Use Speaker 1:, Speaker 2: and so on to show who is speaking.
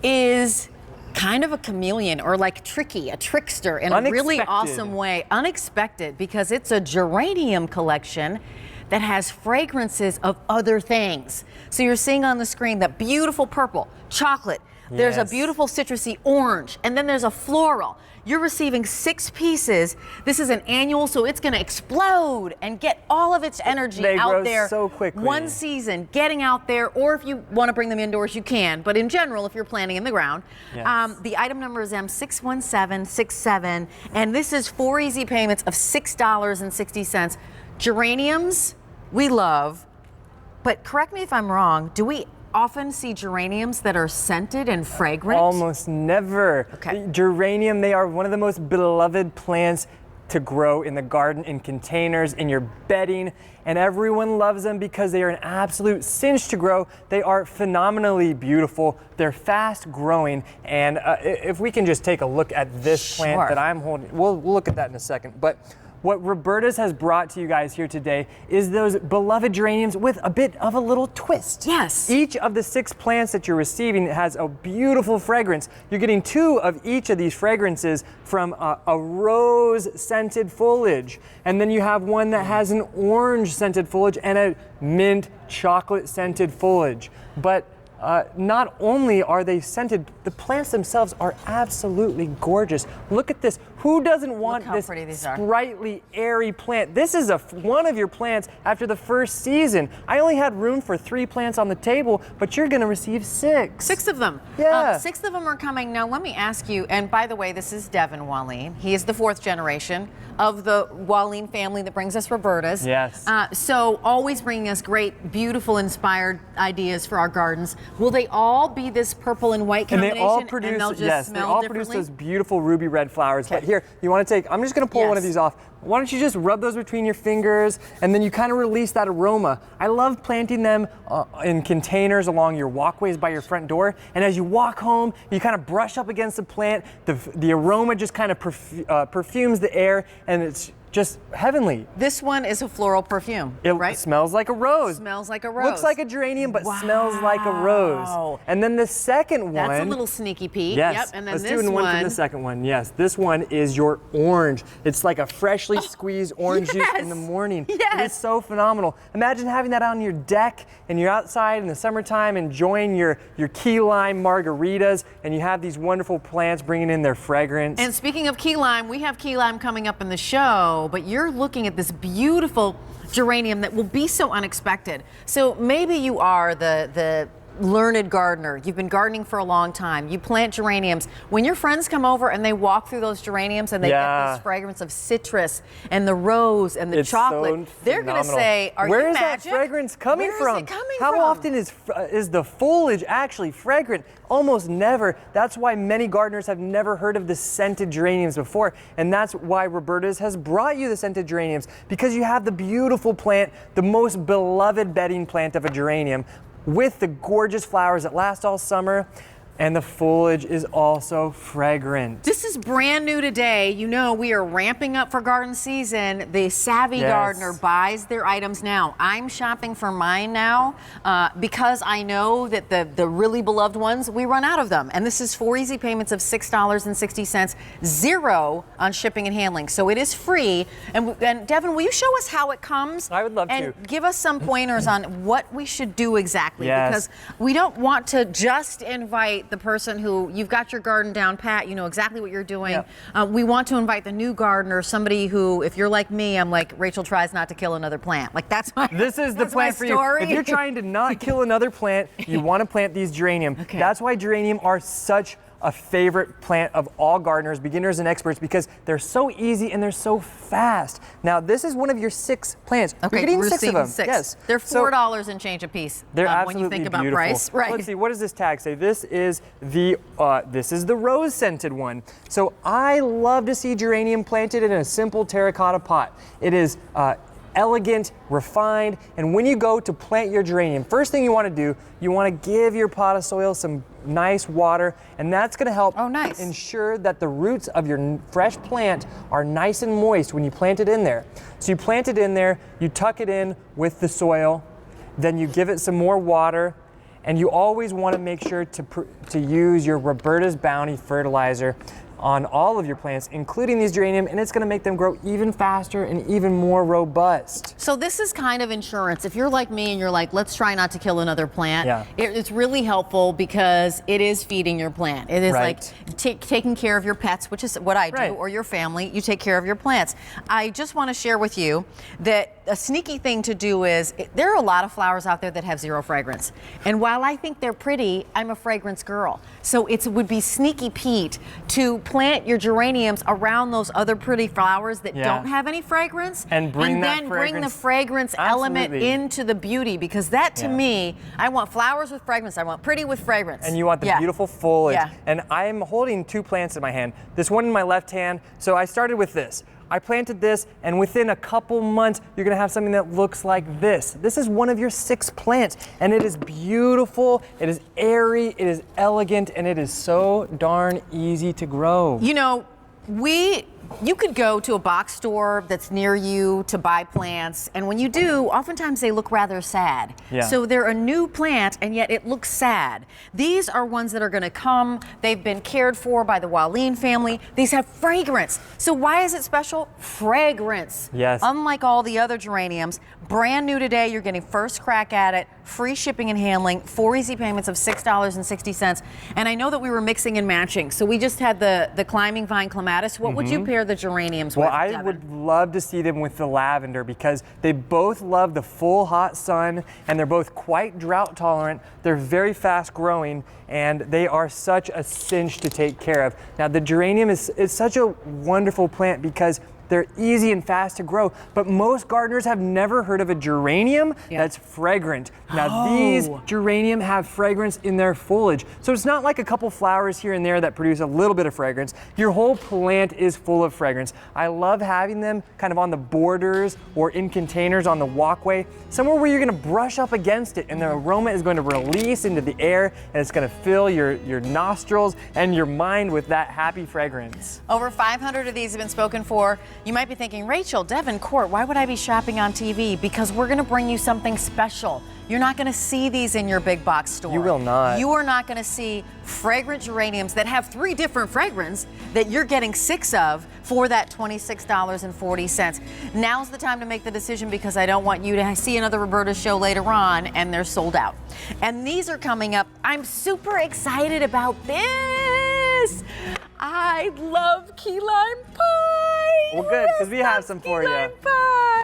Speaker 1: is kind of a chameleon, or like tricky, a trickster in a really awesome way. Unexpected, because it's a geranium collection that has fragrances of other things. So you're seeing on the screen that beautiful purple, chocolate, there's a beautiful citrusy orange, and then there's a floral. You're receiving 6 pieces. This is an annual, so it's gonna explode and get all of its energy out there
Speaker 2: so quickly.
Speaker 1: one season, getting out there, or if you wanna bring them indoors, you can. But in general, if you're planting in the ground, the item number is M61767, and this is 4 easy payments of $6.60. Geraniums, we love, but correct me if I'm wrong, do we often see geraniums that are scented and fragrant?
Speaker 2: Almost never.
Speaker 1: Okay.
Speaker 2: Geranium, they are one of the most beloved plants to grow in the garden, in containers, in your bedding, and everyone loves them because they are an absolute cinch to grow. They are phenomenally beautiful. They're fast growing, and if we can just take a look at this plant that I'm holding, we'll look at that in a second. But what Roberta's has brought to you guys here today is those beloved geraniums with a bit of a little twist.
Speaker 1: Yes.
Speaker 2: Each of the 6 plants that you're receiving has a beautiful fragrance. You're getting 2 of each of these fragrances from a rose-scented foliage. And then you have one that has an orange-scented foliage and a mint chocolate-scented foliage. But not only are they scented, the plants themselves are absolutely gorgeous. Look at this. Who doesn't want this sprightly, airy plant? This is one of your plants after the first season. I only had room for 3 plants on the table, but you're going to receive 6.
Speaker 1: 6 of them.
Speaker 2: Yeah.
Speaker 1: 6 of them are coming. Now, let me ask you, and by the way, this is Devin Wallin. He is the 4th generation of the Wallin family that brings us Roberta's.
Speaker 2: Yes.
Speaker 1: So always bringing us great, beautiful, inspired ideas for our gardens. Will they all be this purple and white combination?
Speaker 2: And they all produce, they all produce those beautiful ruby red flowers. But here, you want to take, I'm just going to pull one of these off. Why don't you just rub those between your fingers, and then you kind of release that aroma. I love planting them in containers along your walkways by your front door. And as you walk home, you kind of brush up against the plant. The aroma just kind of perfumes the air, and it's just heavenly.
Speaker 1: This one is a floral perfume,
Speaker 2: right? It smells like a rose.
Speaker 1: Smells like a rose.
Speaker 2: Looks like a geranium, but smells like a rose. And then the second one.
Speaker 1: That's a little sneaky peek.
Speaker 2: Yes.
Speaker 1: Yep. And then
Speaker 2: Let's do one from the second one. Yes. This one is your orange. It's like a freshly squeezed orange juice in the morning.
Speaker 1: Yes.
Speaker 2: It is so phenomenal. Imagine having that on your deck, and you're outside in the summertime enjoying your key lime margaritas, and you have these wonderful plants bringing in their fragrance.
Speaker 1: And speaking of key lime, we have key lime coming up in the show. But you're looking at this beautiful geranium that will be so unexpected. So maybe you are the learned gardener. You've been gardening for a long time. You plant geraniums. When your friends come over and they walk through those geraniums and they get this fragrance of citrus and the rose and the chocolate, they're going to say, "Are you magic?
Speaker 2: Where is that fragrance coming from?
Speaker 1: Where is it coming from?
Speaker 2: How often is the foliage actually fragrant? Almost never. That's why many gardeners have never heard of the scented geraniums before, and that's why Roberta's has brought you the scented geraniums, because you have the beautiful plant, the most beloved bedding plant of a geranium, with the gorgeous flowers that last all summer, and the foliage is also fragrant.
Speaker 1: This is brand new today. You know, we are ramping up for garden season. The savvy gardener buys their items now. I'm shopping for mine now because I know that the really beloved ones, we run out of them. And this is 4 easy payments of $6.60, 0 on shipping and handling. So it is free. And Devin, will you show us how it comes?
Speaker 2: I would love to.
Speaker 1: And give us some pointers on what we should do exactly. Because we don't want to just invite the person who, you've got your garden down pat, you know exactly what you're doing. We want to invite the new gardener, somebody who, if you're like me, I'm like, Rachel tries not to kill another plant. Like that's my
Speaker 2: This is the plant for you. If you're trying to not kill another plant, you want to plant these geranium. That's why geranium are such a favorite plant of all gardeners, beginners and experts, because they're so easy and they're so fast. Now, this is one of your 6 plants.
Speaker 1: Okay,
Speaker 2: you're getting
Speaker 1: we're
Speaker 2: 6 of them.
Speaker 1: 6.
Speaker 2: Yes.
Speaker 1: They're $4 and change a piece.
Speaker 2: They're absolutely
Speaker 1: when you think about
Speaker 2: beautiful.
Speaker 1: price. Right.
Speaker 2: Let's see, what does this tag say? This is the rose scented one. So I love to see geranium planted in a simple terracotta pot. It is elegant, refined, and when you go to plant your geranium, first thing you want to do, you want to give your pot of soil some nice water, and that's going to help ensure that the roots of your fresh plant are nice and moist when you plant it in there. So you plant it in there, you tuck it in with the soil, then you give it some more water, And you always want to make sure to use your Roberta's Bounty fertilizer on all of your plants, including these geranium, and it's going to make them grow even faster and even more robust.
Speaker 1: So this is kind of insurance. If you're like me and you're like, let's try not to kill another plant,
Speaker 2: yeah.
Speaker 1: It's really helpful because it is feeding your plant. It is
Speaker 2: right.
Speaker 1: like taking care of your pets, which is what I do,
Speaker 2: right.
Speaker 1: or your family. You take care of your plants. I just want to share with you that a sneaky thing to do is, there are a lot of flowers out there that have zero fragrance. And while I think they're pretty, I'm a fragrance girl. So it would be sneaky Pete to plant your geraniums around those other pretty flowers that don't have any fragrance,
Speaker 2: and bring
Speaker 1: the fragrance element into the beauty, because that to me, I want flowers with fragrance, I want pretty with fragrance.
Speaker 2: And you want the beautiful foliage. And I'm holding two plants in my hand, this one in my left hand. So I started with this. I planted this, and within a couple months, you're gonna have something that looks like this. This is one of your 6 plants, and it is beautiful, it is airy, it is elegant, and it is so darn easy to grow.
Speaker 1: You know, you could go to a box store that's near you to buy plants, and when you do, oftentimes they look rather sad.
Speaker 2: Yeah.
Speaker 1: So they're a new plant, and yet it looks sad. These are ones that are going to come. They've been cared for by the Waline family. These have fragrance. So why is it special? Fragrance.
Speaker 2: Yes.
Speaker 1: Unlike all the other geraniums, brand new today, you're getting first crack at it, free shipping and handling, 4 easy payments of $6.60. And I know that we were mixing and matching. So we just had the climbing vine clematis. What would you pair the geraniums with,
Speaker 2: Well, I
Speaker 1: Devin?
Speaker 2: would love to see them with the lavender, because they both love the full hot sun, and they're both quite drought tolerant. They're very fast growing, and they are such a cinch to take care of. Now, the geranium is such a wonderful plant because they're easy and fast to grow, but most gardeners have never heard of a geranium that's fragrant. Now, these geranium have fragrance in their foliage. So it's not like a couple flowers here and there that produce a little bit of fragrance. Your whole plant is full of fragrance. I love having them kind of on the borders or in containers on the walkway, somewhere where you're gonna brush up against it, and the aroma is going to release into the air, and it's gonna fill your nostrils and your mind with that happy fragrance.
Speaker 1: Over 500 of these have been spoken for. You might be thinking, Rachel, Devin Court, why would I be shopping on TV? Because we're gonna bring you something special. You're not gonna see these in your big box store.
Speaker 2: You will not.
Speaker 1: You are not gonna see fragrant geraniums that have 3 different fragrances that you're getting 6 of for that $26.40. Now's the time to make the decision, because I don't want you to see another Roberta show later on and they're sold out. And these are coming up. I'm super excited about this. I love key lime pie.
Speaker 2: Well, good, because we have some for you.
Speaker 1: Key lime pie.